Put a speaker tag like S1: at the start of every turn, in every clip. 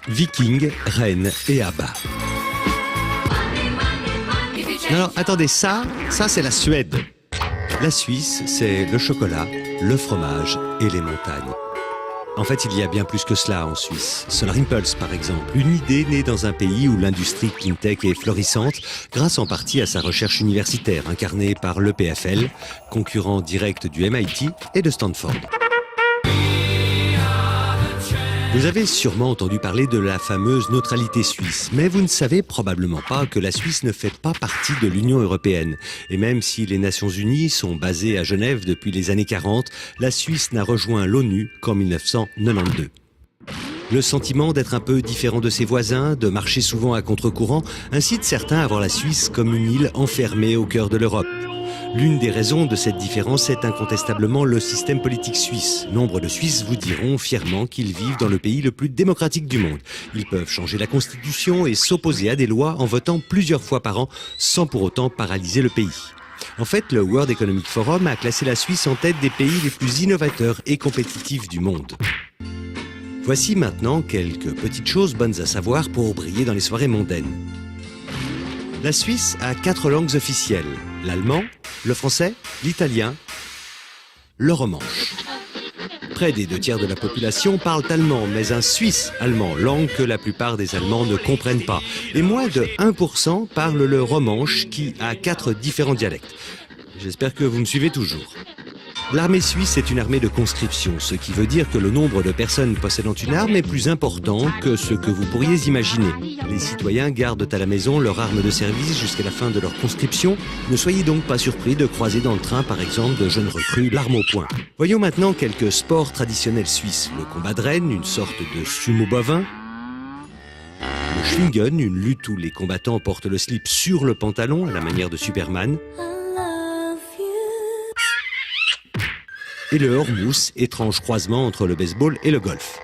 S1: Vikings, rennes et abats. Alors, attendez, ça c'est la Suède. La Suisse, c'est le chocolat, le fromage et les montagnes. En fait, il y a bien plus que cela en Suisse. Solar Impulse, par exemple, une idée née dans un pays où l'industrie cleantech est florissante, grâce en partie à sa recherche universitaire, incarnée par l'EPFL, concurrent direct du MIT et de Stanford. Vous avez sûrement entendu parler de la fameuse neutralité suisse, mais vous ne savez probablement pas que la Suisse ne fait pas partie de l'Union européenne. Et même si les Nations Unies sont basées à Genève depuis les années 40, la Suisse n'a rejoint l'ONU qu'en 1992. Le sentiment d'être un peu différent de ses voisins, de marcher souvent à contre-courant, incite certains à voir la Suisse comme une île enfermée au cœur de l'Europe. L'une des raisons de cette différence est incontestablement le système politique suisse. Nombre de Suisses vous diront fièrement qu'ils vivent dans le pays le plus démocratique du monde. Ils peuvent changer la constitution et s'opposer à des lois en votant plusieurs fois par an sans pour autant paralyser le pays. En fait, le World Economic Forum a classé la Suisse en tête des pays les plus innovateurs et compétitifs du monde. Voici maintenant quelques petites choses bonnes à savoir pour briller dans les soirées mondaines. La Suisse a 4 langues officielles, l'allemand, le français, l'italien, le romanche. Près des 2 tiers de la population parlent allemand, mais un suisse allemand, langue que la plupart des Allemands ne comprennent pas. Et moins de 1% parlent le romanche, qui a 4 différents dialectes. J'espère que vous me suivez toujours. L'armée suisse est une armée de conscription, ce qui veut dire que le nombre de personnes possédant une arme est plus important que ce que vous pourriez imaginer. Les citoyens gardent à la maison leur arme de service jusqu'à la fin de leur conscription. Ne soyez donc pas surpris de croiser dans le train, par exemple, de jeunes recrues l'arme au poing. Voyons maintenant quelques sports traditionnels suisses. Le combat de rennes, une sorte de sumo bovin. Le Schwingen, une lutte où les combattants portent le slip sur le pantalon à la manière de Superman. Et le Hormuz, étrange croisement entre le baseball et le golf.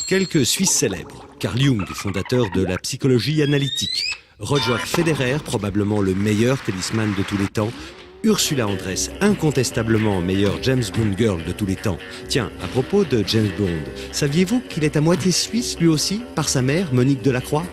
S1: Quelques Suisses célèbres. Carl Jung, fondateur de la psychologie analytique. Roger Federer, probablement le meilleur tennisman de tous les temps. Ursula Andress, incontestablement meilleure James Bond girl de tous les temps. Tiens, à propos de James Bond, saviez-vous qu'il est à moitié suisse lui aussi, par sa mère, Monique Delacroix ?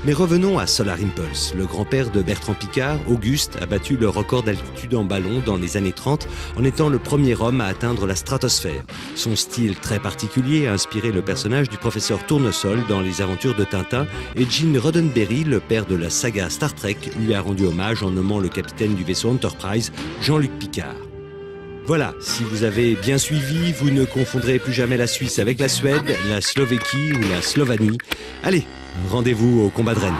S1: Mais revenons à Solar Impulse. Le grand-père de Bertrand Piccard, Auguste, a battu le record d'altitude en ballon dans les années 30 en étant le premier homme à atteindre la stratosphère. Son style très particulier a inspiré le personnage du professeur Tournesol dans les aventures de Tintin et Gene Roddenberry, le père de la saga Star Trek, lui a rendu hommage en nommant le capitaine du vaisseau Enterprise, Jean-Luc Picard. Voilà, si vous avez bien suivi, vous ne confondrez plus jamais la Suisse avec la Suède, la Slovéquie ou la Slovanie. Allez, rendez-vous au combat de rennes.